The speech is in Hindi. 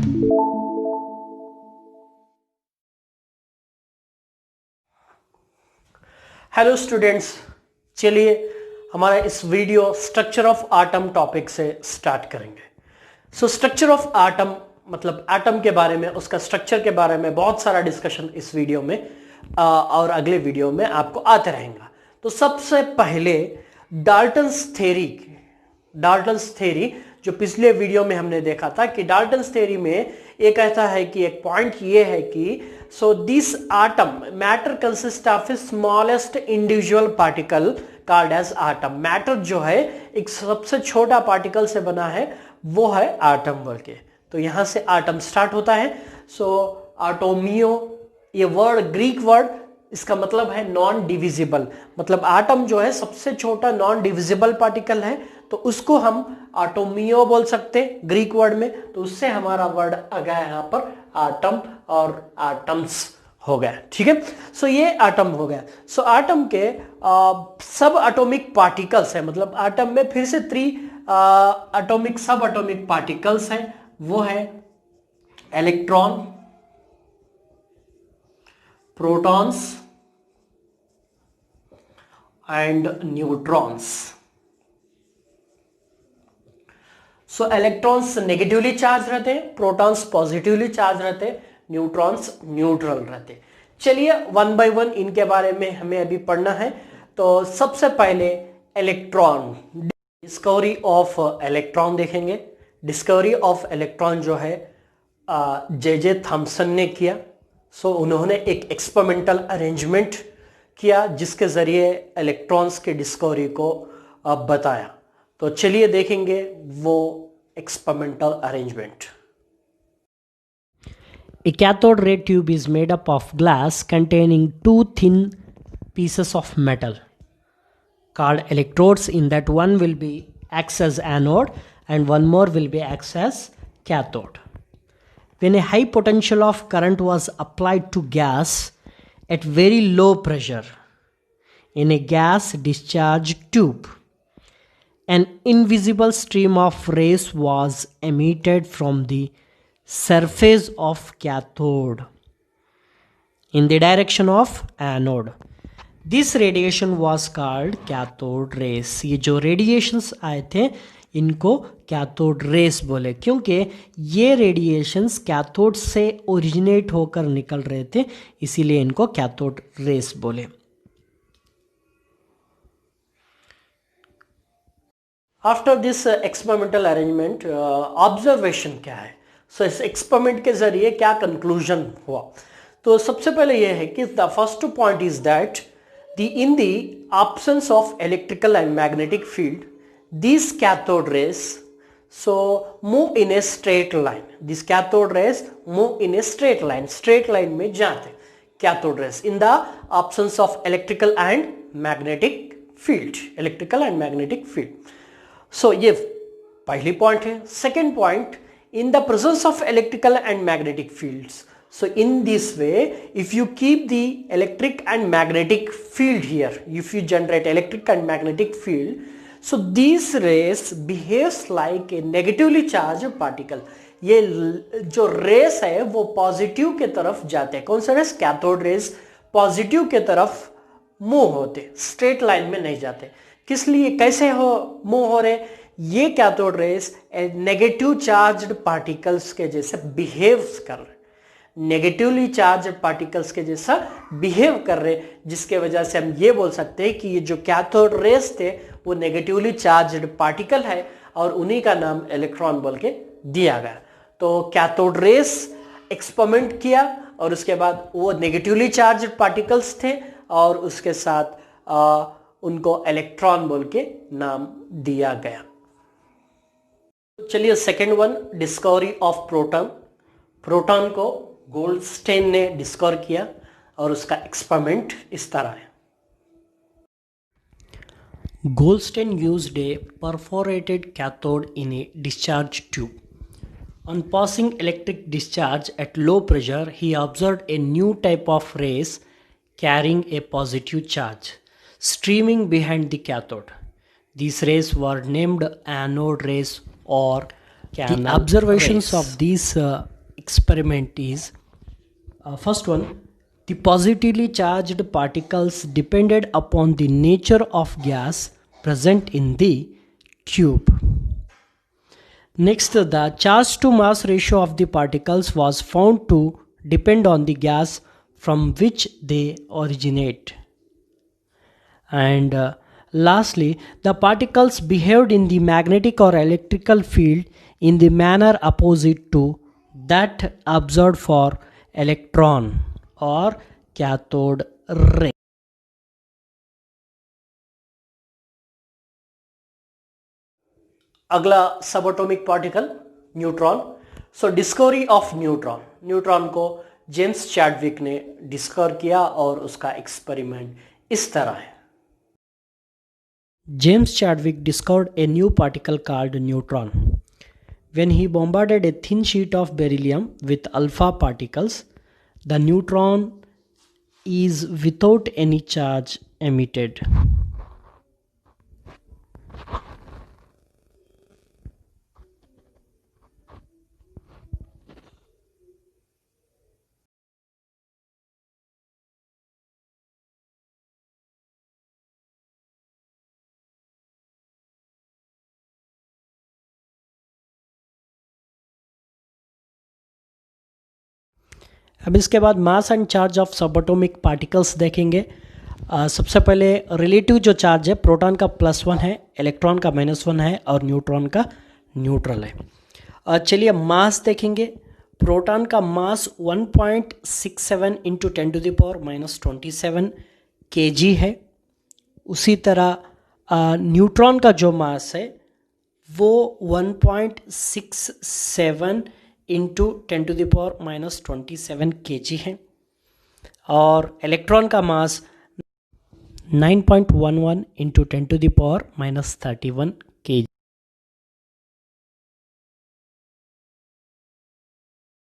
हेलो स्टूडेंट्स, चलिए हमारा इस video structure of atom topic से स्टार्ट करेंगे। स्ट्रक्चर ऑफ आटम मतलब एटम के बारे में, उसका स्ट्रक्चर के बारे में बहुत सारा डिस्कशन इस वीडियो में और अगले वीडियो में आपको आते रहेगा। तो सबसे पहले डाल्टन्स थ्योरी जो पिछले वीडियो में हमने देखा था कि डाल्टन्स थ्योरी में ये कहता है कि एक पॉइंट ये है कि so this atom matter consist of a smallest individual particle called as atom. Matter जो है एक सबसे छोटा पार्टिकल से बना है, वो है आटम बोल के। तो यहां से आटम स्टार्ट होता है। आटोमियो ये वर्ड ग्रीक वर्ड, इसका मतलब है नॉन डिविजिबल। मतलब आटम जो है सबसे छोटा नॉन डिविजिबल पार्टिकल है, तो उसको हम आटोमियो बोल सकते ग्रीक वर्ड में। तो उससे हमारा वर्ड आ गया यहां पर आटम और आटम्स हो गया। ठीक है, ये आटम हो गया। आटम के सब एटॉमिक पार्टिकल्स है, मतलब आटम में फिर से 3 सब एटॉमिक पार्टिकल्स हैं। वो है electron, protons and neutrons. Electrons negatively charge रहते हैं, प्रोटॉन्स पॉजिटिवली चार्ज रहते हैं, न्यूट्रॉन्स न्यूट्रल रहते हैं। चलिए वन बाय वन इनके बारे में हमें अभी पढ़ना है। तो सबसे पहले इलेक्ट्रॉन, डिस्कवरी ऑफ इलेक्ट्रॉन देखेंगे। डिस्कवरी ऑफ इलेक्ट्रॉन जो है जे थॉमसन ने किया। उन्होंने एक एक्सपेरिमेंटल अरेंजमेंट किया जिसके जरिए इलेक्ट्रॉन्स के डिस्कवरी को बताया। तो चलिए देखेंगे वो experimental arrangement. A cathode ray tube is made up of glass containing 2 thin pieces of metal called electrodes. In that one will be acts as anode and one more will be acts as cathode. When a high potential of current was applied to gas at very low pressure in a gas discharge tube, an invisible stream of rays was emitted from the surface of cathode in the direction of anode. This radiation was called cathode rays. ये जो रेडिएशंस आए थे इनको कैथोड रेस बोले, क्योंकि ये रेडिएशंस कैथोड से ओरिजिनेट होकर निकल रहे थे, इसीलिए इनको कैथोड रेस बोले। After this experimental arrangement observation क्या है? इस एक्सपेरिमेंट के जरिए क्या कंक्लूजन हुआ? तो सबसे पहले यह है कि the first point is that in the absence of electrical and magnetic field, these cathode rays move in a straight line. These cathode rays move in a straight line. Straight line में जाते cathode rays in the absence of electrical and magnetic field. Electrical and magnetic field. ये पहली पॉइंट है। Second point, in the presence of electrical and magnetic fields. In this way, if you keep the electric and magnetic field here, if you generate electric and magnetic field, these rays behaves like a negatively charged particle. ये जो रेस है वो पॉजिटिव के तरफ जाते हैं। कौन सा रेस? कैथोड रेस पॉजिटिव के तरफ मूव होते, स्ट्रेट लाइन में नहीं जाते। किस लिए, कैसे मूव हो रहे? ये cathode rays negative charged particles के जैसे बिहेव कर रहे, नेगेटिवली चार्ज्ड पार्टिकल्स के जैसा बिहेव कर रहे, जिसके वजह से हम ये बोल सकते हैं कि ये जो कैथोड रेस थे वो नेगेटिवली चार्ज्ड पार्टिकल है और उन्हीं का नाम इलेक्ट्रॉन बोल के दिया गया। तो कैथोड रेस एक्सपेरिमेंट किया और उसके बाद वो नेगेटिवली चार्ज्ड पार्टिकल्स थे और उसके साथ उनको इलेक्ट्रॉन बोल के नाम दिया गया। चलिए second one, discovery of proton. Proton को गोल्डस्टेन ने डिस्कवर किया और उसका एक्सपेरिमेंट इस तरह है। Goldstein used a perforated cathode in a discharge tube. On passing electric discharge at low pressure, he observed a new type of rays carrying a positive charge streaming behind the cathode. These rays were named anode rays or canal. The observations rays of these experiment is first one, the positively charged particles depended upon the nature of gas present in the tube. Next, the charge to mass ratio of the particles was found to depend on the gas from which they originate. And lastly, the particles behaved in the magnetic or electrical field in the manner opposite to that observed for electron or cathode ray. अगला subatomic particle neutron. So discovery of neutron. Neutron को जेम्स चैडविक ने डिस्कवर किया और उसका एक्सपेरिमेंट इस तरह है. James Chadwick discovered a new particle called neutron. When he bombarded a thin sheet of beryllium with alpha particles, the neutron is without any charge emitted. अब इसके बाद mass and charge of subatomic particles देखेंगे. सबसे पहले रिलेटिव जो चार्ज है, प्रोटॉन का +1 है, इलेक्ट्रॉन का -1 है और न्यूट्रॉन का न्यूट्रल है. चलिए मास देखेंगे. प्रोटॉन का मास 1.67 इंटू 10⁻⁻27 kg है. उसी तरह न्यूट्रॉन का जो मास है वो 1.67 इंटू 10⁻⁻27 kg है. और इलेक्ट्रॉन का मास 9.11 इंटू 10⁻31 kg.